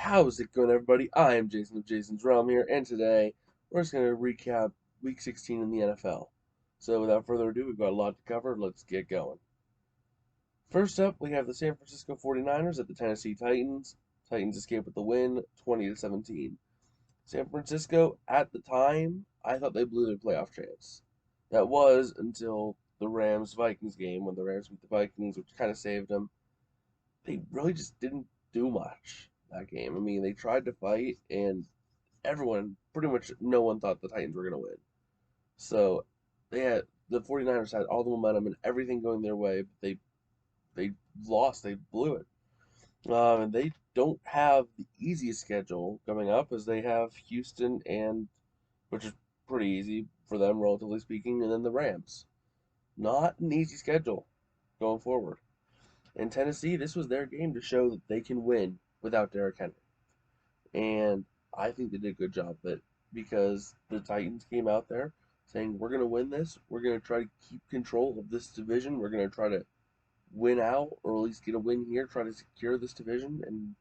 How's it going, everybody? I am Jason of JasonsRealm here, and today we're just going to recap Week 16 in the NFL. So, without further ado, we've got a lot to cover. Let's get going. First up, we have the San Francisco 49ers at the Tennessee Titans. Titans escape with the win, 20-17. San Francisco, at the time, I thought they blew their playoff chance. That was until the Rams-Vikings game, when the Rams beat the Vikings, which kind of saved them. They really just didn't do much that game. I mean, they tried to fight, and pretty much no one thought the Titans were going to win. So the 49ers had all the momentum and everything going their way, but they lost. They blew it. And they don't have the easiest schedule coming up, as they have Houston, which is pretty easy for them, relatively speaking, and then the Rams. Not an easy schedule going forward. In Tennessee, this was their game to show that they can win without Derrick Henry. And I think they did a good job of it, because the Titans came out there saying, we're going to win this. We're going to try to keep control of this division. We're going to try to win out, or at least get a win here, try to secure this division. And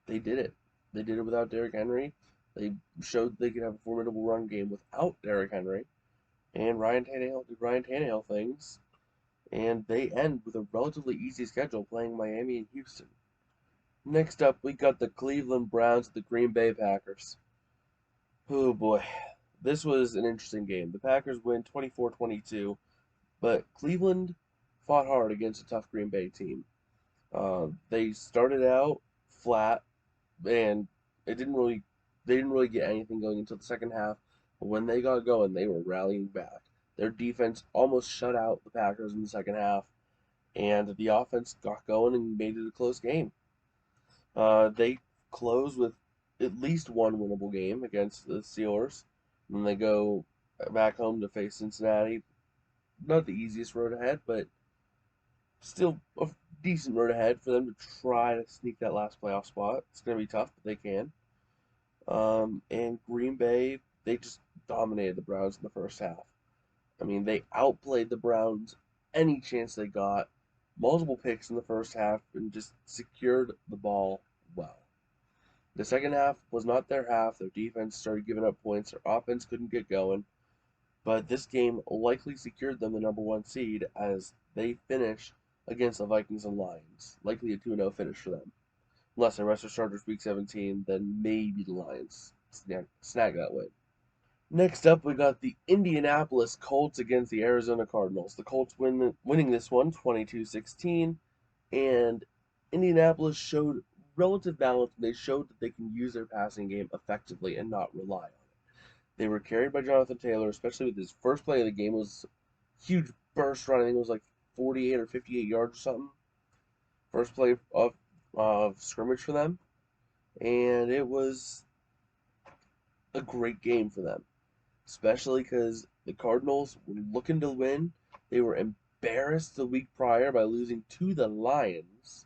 they did it. They did it without Derrick Henry. They showed they could have a formidable run game without Derrick Henry. And Ryan Tannehill did Ryan Tannehill things. And they end with a relatively easy schedule, playing Miami and Houston. Next up, we got the Cleveland Browns at the Green Bay Packers. Oh boy, this was an interesting game. The Packers win 24-22, but Cleveland fought hard against a tough Green Bay team. They started out flat, and they didn't really get anything going until the second half. But when they got going, they were rallying back. Their defense almost shut out the Packers in the second half, and the offense got going and made it a close game. They close with at least one winnable game against the Steelers. And then they go back home to face Cincinnati. Not the easiest road ahead, but still a decent road ahead for them to try to sneak that last playoff spot. It's going to be tough, but they can. And Green Bay, they just dominated the Browns in the first half. I mean, they outplayed the Browns any chance they got. Multiple picks in the first half, and just secured the ball well. The second half was not their half. Their defense started giving up points. Their offense couldn't get going. But this game likely secured them the number one seed, as they finish against the Vikings and Lions. Likely a 2-0 finish for them. Unless they rest their starters week 17, then maybe the Lions snag that win. Next up, we got the Indianapolis Colts against the Arizona Cardinals. The Colts winning this one 22-16, and Indianapolis showed relative balance. They showed that they can use their passing game effectively and not rely on it. They were carried by Jonathan Taylor, especially with his first play of the game. It was a huge burst run. I think it was like 48 or 58 yards or something. First play of scrimmage for them, and it was a great game for them, especially because the Cardinals were looking to win. They were embarrassed the week prior by losing to the Lions.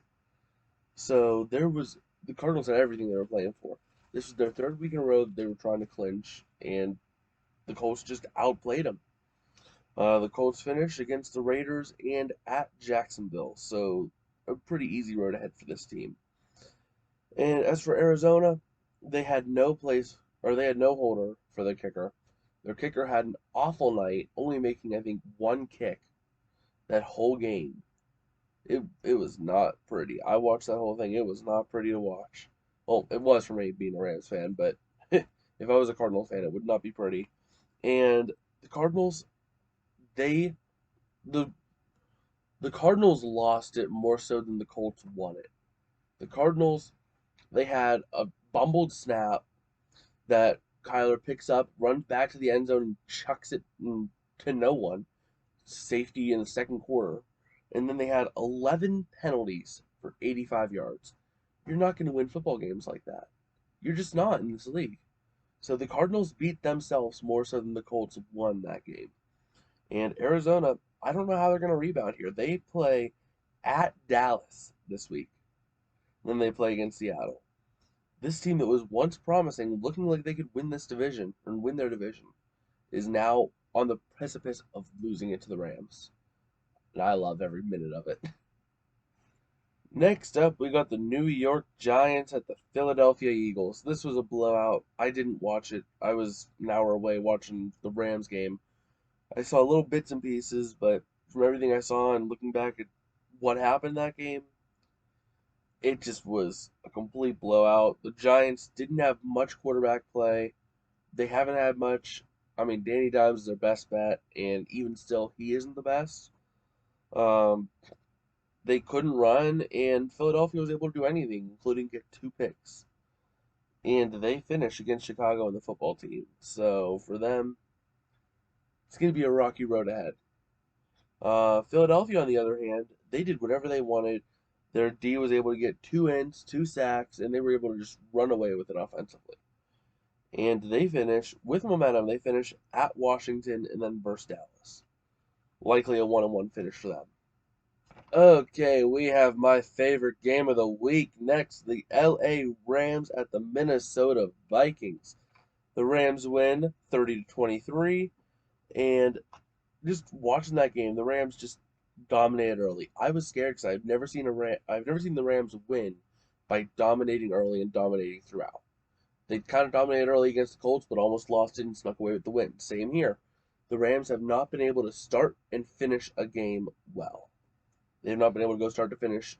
So the Cardinals had everything they were playing for. This was their third week in a row that they were trying to clinch, and the Colts just outplayed them. The Colts finished against the Raiders and at Jacksonville, so a pretty easy road ahead for this team. And as for Arizona, they had no holder for their kicker. Their kicker had an awful night, only making, I think, one kick that whole game. It was not pretty. I watched that whole thing. It was not pretty to watch. Well, it was for me being a Rams fan, but if I was a Cardinals fan, it would not be pretty. And the Cardinals, they the the Cardinals lost it more so than the Colts won it. The Cardinals, they had a bumbled snap that Kyler picks up, runs back to the end zone, and chucks it to no one. Safety in the second quarter. And then they had 11 penalties for 85 yards. You're not going to win football games like that. You're just not in this league. So the Cardinals beat themselves more so than the Colts won that game. And Arizona, I don't know how they're going to rebound here. They play at Dallas this week. Then they play against Seattle. This team that was once promising, looking like they could win this division and win their division, is now on the precipice of losing it to the Rams. And I love every minute of it. Next up, we got the New York Giants at the Philadelphia Eagles. This was a blowout. I didn't watch it. I was an hour away watching the Rams game. I saw little bits and pieces, but from everything I saw and looking back at what happened in that game, it just was a complete blowout. The Giants didn't have much quarterback play. They haven't had much. I mean, Danny Dimes is their best bet, and even still, he isn't the best. Um, they couldn't run, and Philadelphia was able to do anything, including get 2 picks. And they finished against Chicago in the football team. So for them, it's going to be a rocky road ahead. Philadelphia, on the other hand, they did whatever they wanted. Their D was able to get 2 ends, 2 sacks, and they were able to just run away with it offensively. And they finish with momentum. They finish at Washington and then versus Dallas. Likely a 1-1 finish for them. Okay, we have my favorite game of the week next. The LA Rams at the Minnesota Vikings. The Rams win 30-23, and just watching that game, the Rams just dominated early. I was scared because I've never seen the Rams win by dominating early and dominating throughout. They kind of dominated early against the Colts, but almost lost it and snuck away with the win. Same here. The Rams have not been able to start and finish a game well. They have not been able to go start to finish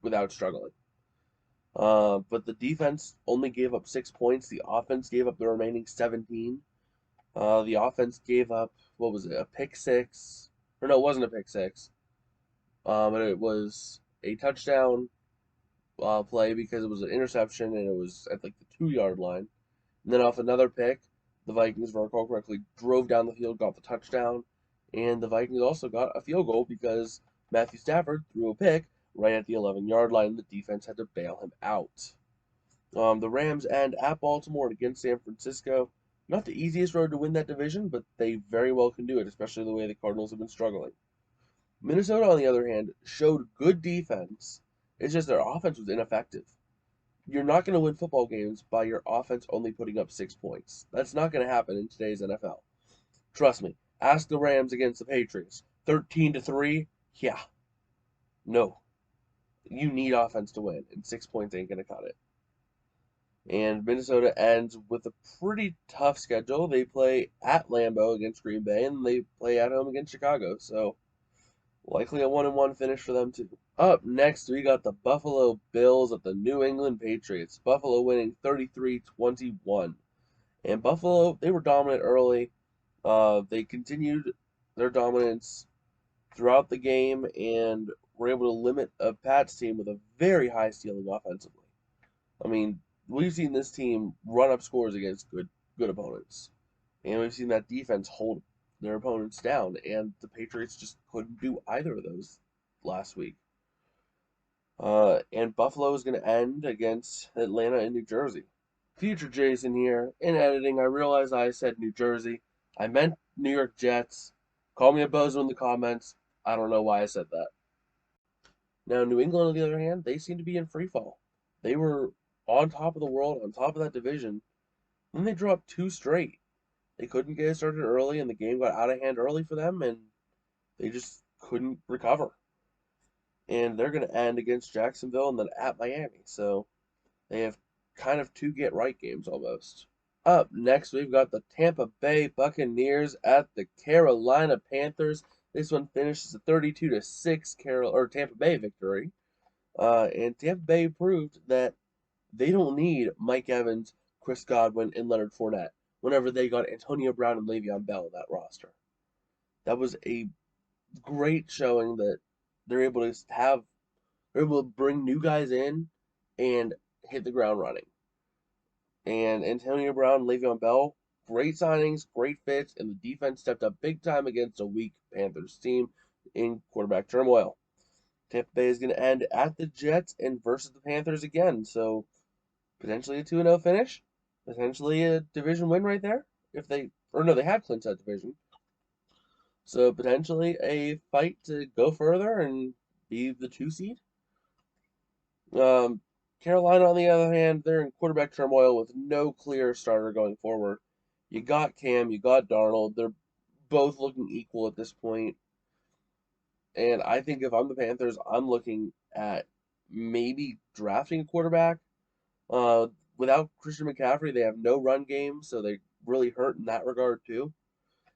without struggling. But the defense only gave up 6 points. The offense gave up the remaining 17. The offense gave up, what was it, a pick six? Or no, it wasn't a pick six. But it was a touchdown play because it was an interception and it was at like the 2-yard line. And then off another pick, the Vikings, if I recall correctly, drove down the field, got the touchdown. And the Vikings also got a field goal because Matthew Stafford threw a pick right at the 11-yard line. The defense had to bail him out. The Rams end at Baltimore against San Francisco. Not the easiest road to win that division, but they very well can do it, especially the way the Cardinals have been struggling. Minnesota, on the other hand, showed good defense. It's just their offense was ineffective. You're not going to win football games by your offense only putting up 6 points. That's not going to happen in today's NFL. Trust me. Ask the Rams against the Patriots. 13-3? Yeah. No. You need offense to win, and 6 points ain't going to cut it. And Minnesota ends with a pretty tough schedule. They play at Lambeau against Green Bay, and they play at home against Chicago. So likely a 1-1 finish for them too. Up next, we got the Buffalo Bills at the New England Patriots. Buffalo winning 33-21. And Buffalo, they were dominant early. They continued their dominance throughout the game and were able to limit a Pats team with a very high ceiling offensively. I mean, we've seen this team run up scores against good opponents. And we've seen that defense hold their opponents down, and the Patriots just couldn't do either of those last week. And Buffalo is going to end against Atlanta and New Jersey. Future Jason here. In editing, I realized I said New Jersey. I meant New York Jets. Call me a bozo in the comments. I don't know why I said that. Now, New England, on the other hand, they seem to be in free fall. They were on top of the world, on top of that division. Then they dropped 2 straight. They couldn't get it started early, and the game got out of hand early for them, and they just couldn't recover. And they're going to end against Jacksonville and then at Miami. So they have kind of 2 get-right games almost. Up next, we've got the Tampa Bay Buccaneers at the Carolina Panthers. This one finishes a 32-6 Tampa Bay victory. And Tampa Bay proved that they don't need Mike Evans, Chris Godwin, and Leonard Fournette whenever they got Antonio Brown and Le'Veon Bell in that roster. That was a great showing that they're able to bring new guys in and hit the ground running. And Antonio Brown, Le'Veon Bell, great signings, great fits, and the defense stepped up big time against a weak Panthers team in quarterback turmoil. Tampa Bay is going to end at the Jets and versus the Panthers again, so potentially a 2-0 finish. Potentially a division win right there. They had clinched that division. So potentially a fight to go further and be the 2 seed. Carolina, on the other hand, they're in quarterback turmoil with no clear starter going forward. You got Cam, you got Darnold. They're both looking equal at this point. And I think if I'm the Panthers, I'm looking at maybe drafting a quarterback. Without Christian McCaffrey, they have no run game, so they really hurt in that regard too.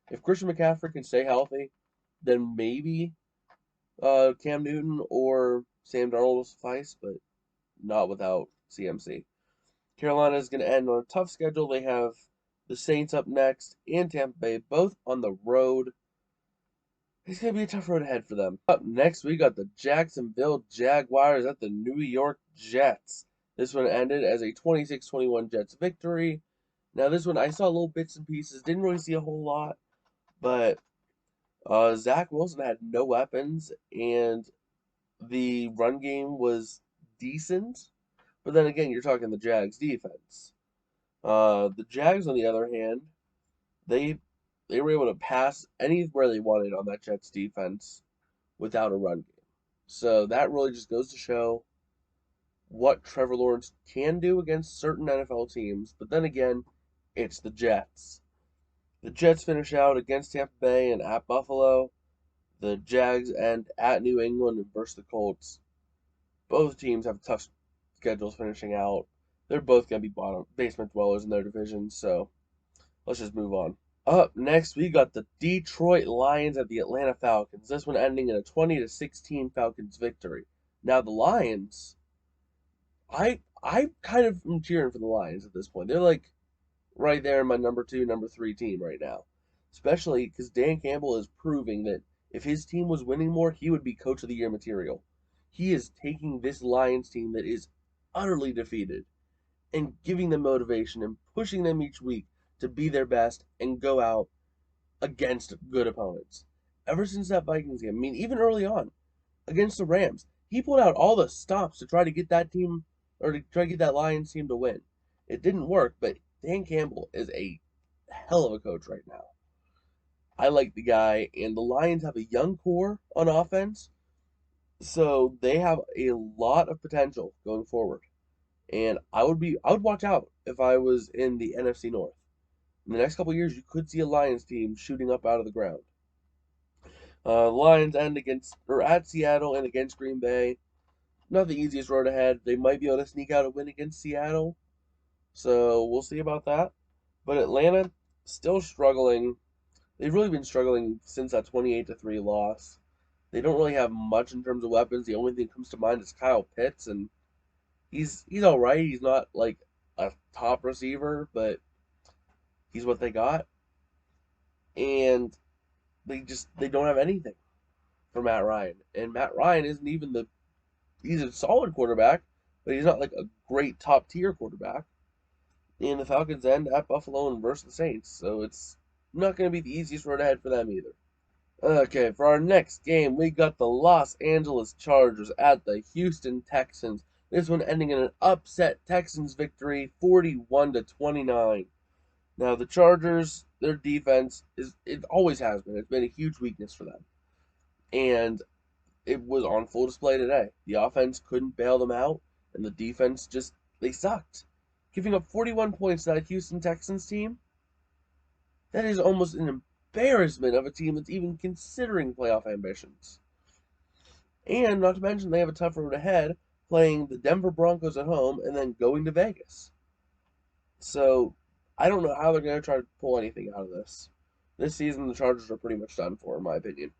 If Christian McCaffrey can stay healthy, then maybe Cam Newton or Sam Darnold will suffice, but not without CMC. Carolina is going to end on a tough schedule. They have the Saints up next and Tampa Bay, both on the road. It's going to be a tough road ahead for them. Up next, we got the Jacksonville Jaguars at the New York Jets. This one ended as a 26-21 Jets victory. Now, this one, I saw little bits and pieces. Didn't really see a whole lot. But Zach Wilson had no weapons, and the run game was decent. But then again, you're talking the Jags defense. The Jags, on the other hand, they were able to pass anywhere they wanted on that Jets defense without a run game. So that really just goes to show what Trevor Lawrence can do against certain NFL teams. But then again, it's the Jets. The Jets finish out against Tampa Bay and at Buffalo. The Jags end at New England and versus the Colts. Both teams have tough schedules finishing out. They're both going to be bottom basement dwellers in their divisions, so let's just move on. Up next, we got the Detroit Lions at the Atlanta Falcons. This one ending in a 20-16 Falcons victory. Now the Lions, I kind of am cheering for the Lions at this point. They're like right there in my number 2, number 3 team right now. Especially because Dan Campbell is proving that if his team was winning more, he would be Coach of the Year material. He is taking this Lions team that is utterly defeated and giving them motivation and pushing them each week to be their best and go out against good opponents. Ever since that Vikings game, I mean, even early on against the Rams, he pulled out all the stops to try to get that team or to try to get that Lions team to win. It didn't work, but Dan Campbell is a hell of a coach right now. I like the guy, and the Lions have a young core on offense, so they have a lot of potential going forward. And I would watch out if I was in the NFC North. In the next couple of years, you could see a Lions team shooting up out of the ground. Lions end at Seattle and against Green Bay. Not the easiest road ahead. They might be able to sneak out a win against Seattle, so we'll see about that. But Atlanta still struggling. They've really been struggling since that 28-3 loss. They don't really have much in terms of weapons. The only thing that comes to mind is Kyle Pitts, and he's all right. He's not like a top receiver, but he's what they got. And they don't have anything for Matt Ryan. And Matt Ryan isn't even he's a solid quarterback, but he's not like a great top tier quarterback. And the Falcons end at Buffalo and versus the Saints, so it's not going to be the easiest road ahead for them either. Okay, for our next game, we got the Los Angeles Chargers at the Houston Texans. This one ending in an upset Texans victory, 41-29. Now the Chargers, their defense it always has been. It's been a huge weakness for them, and it was on full display today. The offense couldn't bail them out, and the defense they sucked, giving up 41 points to that Houston Texans team. That is almost an embarrassment of a team that's even considering playoff ambitions. And not to mention, they have a tough road ahead, playing the Denver Broncos at home and then going to Vegas. So, I don't know how they're going to try to pull anything out of this. This season, the Chargers are pretty much done for, in my opinion.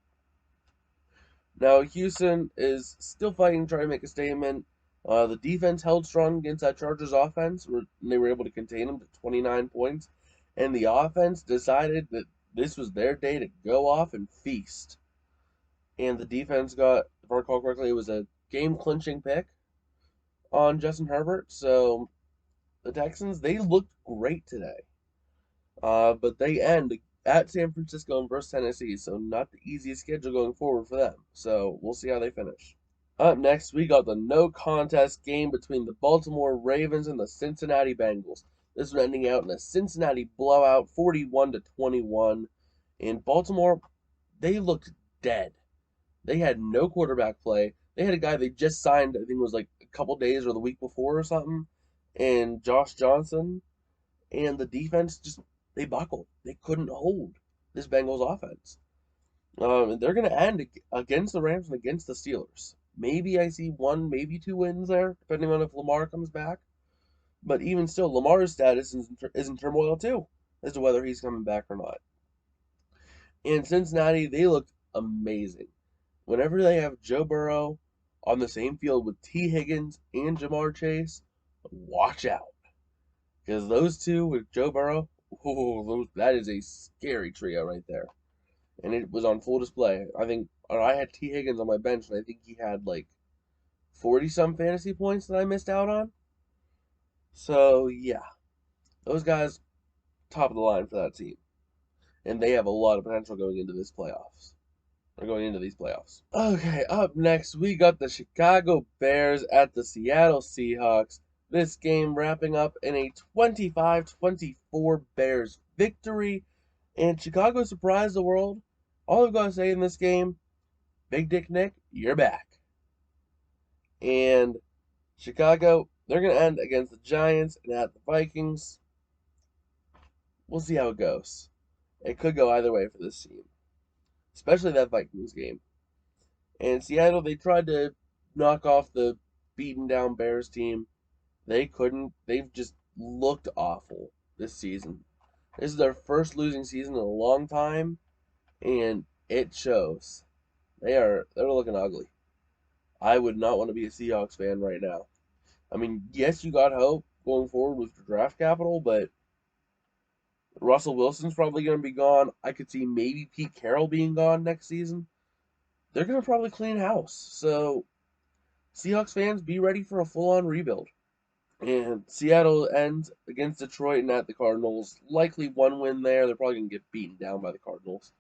Now, Houston is still fighting to try to make a statement. The defense held strong against that Chargers offense, and they were able to contain them to 29 points. And the offense decided that this was their day to go off and feast. And the defense got, if I recall correctly, it was a game-clinching pick on Justin Herbert. So the Texans, they looked great today. But they end at San Francisco and versus Tennessee, so not the easiest schedule going forward for them. So we'll see how they finish. Up next, we got the no contest game between the Baltimore Ravens and the Cincinnati Bengals. This one ending out in a Cincinnati blowout, 41-21. And Baltimore, they looked dead. They had no quarterback play. They had a guy they just signed, I think it was like a couple days or the week before or something, and Josh Johnson. And the defense they buckled. They couldn't hold this Bengals offense. And they're going to end against the Rams and against the Steelers. Maybe I see one, maybe two wins there, depending on if Lamar comes back. But even still, Lamar's status is in turmoil too, as to whether he's coming back or not. And Cincinnati, they look amazing. Whenever they have Joe Burrow on the same field with T. Higgins and Jamar Chase, watch out. Because those two with Joe Burrow, that is a scary trio right there. And it was on full display. I had T. Higgins on my bench, and I think he had like 40 some fantasy points that I missed out on. So, yeah, those guys, top of the line for that team. And they have a lot of potential going into these playoffs. Okay, up next, we got the Chicago Bears at the Seattle Seahawks. This game wrapping up in a 25-24 Bears victory. And Chicago surprised the world. All I've got to say in this game, Big Dick Nick, you're back. And Chicago, they're going to end against the Giants and at the Vikings. We'll see how it goes. It could go either way for this team, especially that Vikings game. And Seattle, they tried to knock off the beaten down Bears team. They couldn't. They've just looked awful this season. This is their first losing season in a long time, and it shows. They're looking ugly. I would not want to be a Seahawks fan right now. I mean, yes, you got hope going forward with your draft capital, but Russell Wilson's probably going to be gone. I could see maybe Pete Carroll being gone next season. They're going to probably clean house. So, Seahawks fans, be ready for a full-on rebuild. And Seattle ends against Detroit and at the Cardinals. Likely one win there. They're probably going to get beaten down by the Cardinals.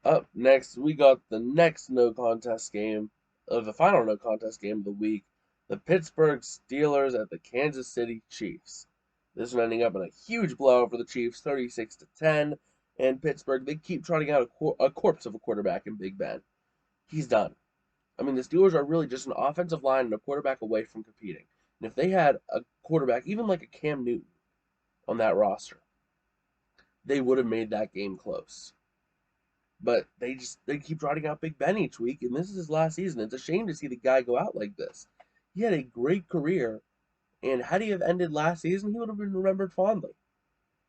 Up next, we got the next no contest game, the final no contest game of the week. The Pittsburgh Steelers at the Kansas City Chiefs. This one ending up in a huge blowout for the Chiefs, 36-10. And Pittsburgh, they keep trotting out a corpse of a quarterback in Big Ben. He's done. I mean, the Steelers are really just an offensive line and a quarterback away from competing. And if they had a quarterback, even like a Cam Newton, on that roster, they would have made that game close. But they keep trotting out Big Ben each week, and this is his last season. It's a shame to see the guy go out like this. He had a great career, and had he have ended last season, he would have been remembered fondly.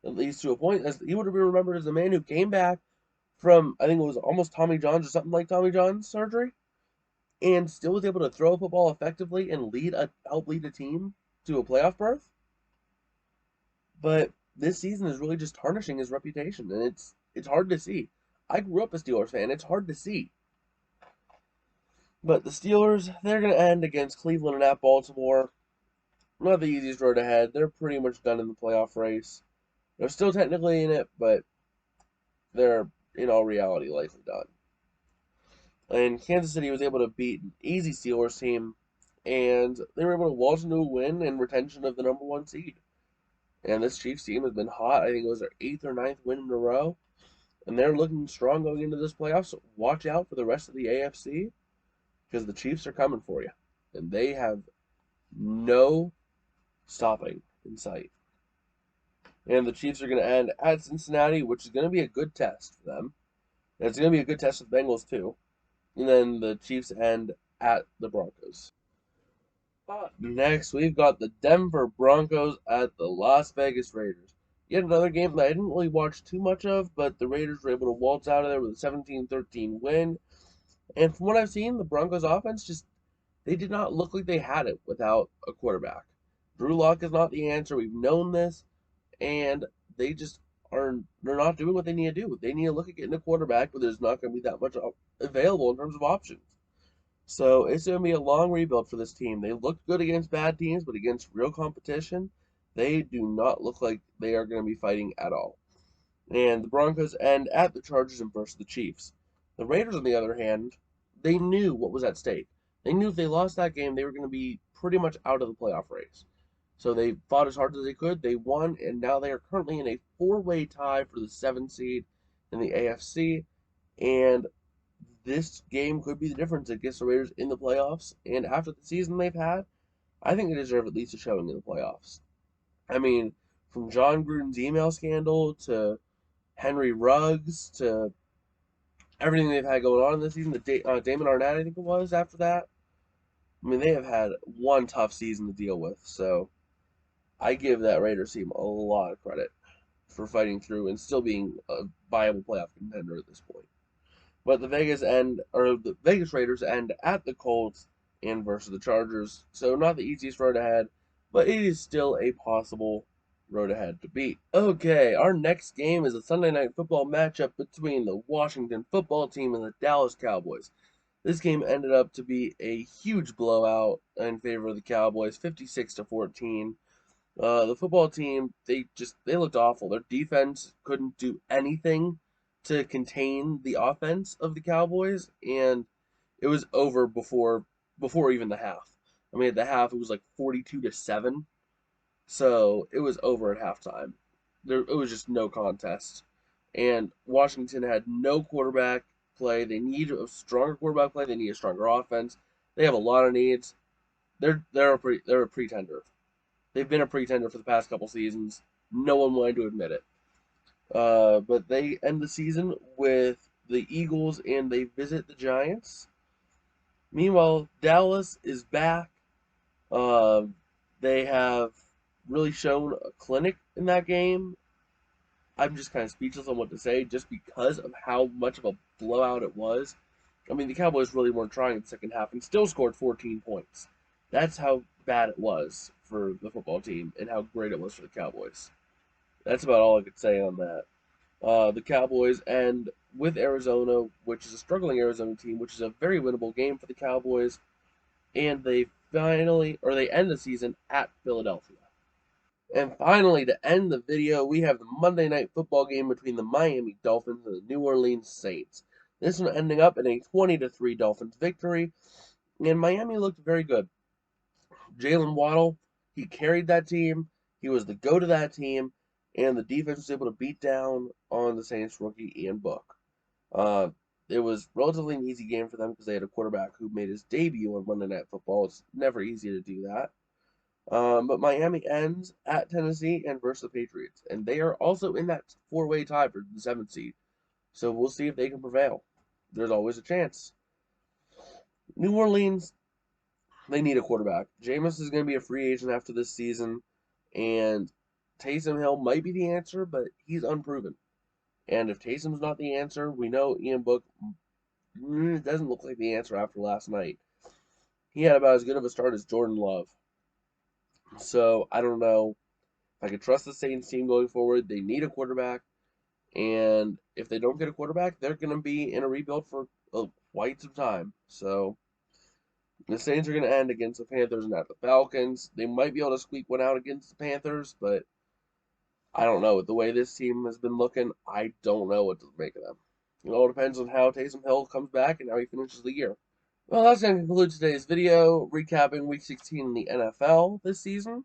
At least to a point, as he would have been remembered as a man who came back from, I think it was almost Tommy John's or something like Tommy John's surgery, and still was able to throw a football effectively and help lead a team to a playoff berth. But this season is really just tarnishing his reputation, and it's hard to see. I grew up a Steelers fan. It's hard to see. But the Steelers, they're going to end against Cleveland and at Baltimore. Not the easiest road ahead. They're pretty much done in the playoff race. They're still technically in it, but they're, in all reality, likely done. And Kansas City was able to beat an easy Steelers team, and they were able to waltz into a win and retention of the number one seed. And this Chiefs team has been hot. I think it was their 8th or 9th win in a row. And they're looking strong going into this playoff, so watch out for the rest of the AFC, because the Chiefs are coming for you. And they have no stopping in sight. And the Chiefs are going to end at Cincinnati, which is going to be a good test for them. And it's going to be a good test for the Bengals, too. And then the Chiefs end at the Broncos. Next, we've got the Denver Broncos at the Las Vegas Raiders. Yet another game that I didn't really watch too much of, but the Raiders were able to waltz out of there with a 17-13 win. And from what I've seen, the Broncos offense they did not look like they had it without a quarterback. Drew Lock is not the answer. We've known this. And they're not doing what they need to do. They need to look at getting a quarterback, but there's not going to be that much available in terms of options. So it's going to be a long rebuild for this team. They looked good against bad teams, but against real competition, they do not look like they are going to be fighting at all. And the Broncos end at the Chargers and versus the Chiefs. The Raiders, on the other hand, they knew what was at stake. They knew if they lost that game, they were going to be pretty much out of the playoff race. So they fought as hard as they could. They won, and now they are currently in a 4-way tie for the 7th seed in the AFC. And this game could be the difference against the Raiders in the playoffs. And after the season they've had, I think they deserve at least a showing in the playoffs. I mean, from John Gruden's email scandal to Henry Ruggs to everything they've had going on in this season, Damon Arnett, I think it was, after that. I mean, they have had one tough season to deal with, so I give that Raiders team a lot of credit for fighting through and still being a viable playoff contender at this point. But the Vegas Raiders end at the Colts and versus the Chargers. So not the easiest road ahead, but it is still a possible road ahead to beat. Okay, our next game is a Sunday night football matchup between the Washington football team and the Dallas Cowboys. This game ended up to be a huge blowout in favor of the Cowboys, 56-14. The football team, they looked awful. Their defense couldn't do anything to contain the offense of the Cowboys, and it was over before even the half. I mean, at the half it was like 42-7, so it was over at halftime. It was just no contest, and Washington had no quarterback play. They need a stronger quarterback play. They need a stronger offense. They have a lot of needs. They're a pretender. They've been a pretender for the past couple seasons. No one wanted to admit it. But they end the season with the Eagles and they visit the Giants. Meanwhile, Dallas is back. Uh, they have really shown a clinic in that game. I'm just kind of speechless on what to say just because of how much of a blowout it was. I mean, the Cowboys really weren't trying in the second half and still scored 14 points. That's how bad it was for the football team and how great it was for the Cowboys. That's about all I could say on that. The Cowboys end with Arizona, which is a struggling Arizona team, which is a very winnable game for the Cowboys, and they end the season at Philadelphia. And finally, to end the video, we have the Monday Night Football game between the Miami Dolphins and the New Orleans Saints. This one ending up in a 20-3 Dolphins victory, and Miami looked very good. Jalen Waddle, he carried that team. He was the go to that team, and the defense was able to beat down on the Saints rookie Ian Book. Uh, it was relatively an easy game for them because they had a quarterback who made his debut on Monday Night Football. It's never easy to do that. But Miami ends at Tennessee and versus the Patriots, and they are also in that four-way tie for the 7th seed. So we'll see if they can prevail. There's always a chance. New Orleans, they need a quarterback. Jameis is going to be a free agent after this season, and Taysom Hill might be the answer, but he's unproven. And if Taysom's not the answer, we know Ian Book doesn't look like the answer after last night. He had about as good of a start as Jordan Love. So I don't know if I could trust the Saints team going forward. They need a quarterback, and if they don't get a quarterback, they're going to be in a rebuild for quite some time. So the Saints are going to end against the Panthers and at the Falcons. They might be able to squeak one out against the Panthers, but I don't know. With the way this team has been looking, I don't know what to make of them. It all depends on how Taysom Hill comes back and how he finishes the year. Well, that's going to conclude today's video, recapping Week 16 in the NFL this season.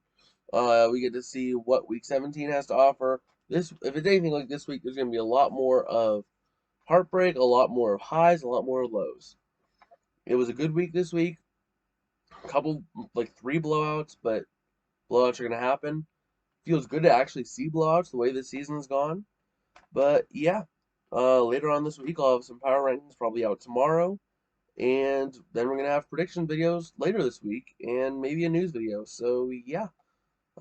We get to see what Week 17 has to offer. If it's anything like this week, there's going to be a lot more of heartbreak, a lot more of highs, a lot more of lows. It was a good week this week. A couple, like 3 blowouts, but blowouts are going to happen. Feels good to actually see blowouts the way this season's gone. But yeah, later on this week, I'll have some power rankings probably out tomorrow. And then we're going to have prediction videos later this week and maybe a news video. So yeah.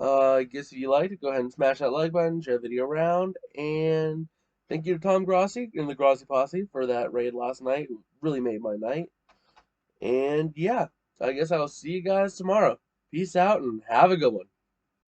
I guess if you liked it, go ahead and smash that like button, share the video around, and thank you to Tom Grossi and the Grossi Posse for that raid last night. It really made my night. And yeah, I guess I'll see you guys tomorrow. Peace out and have a good one.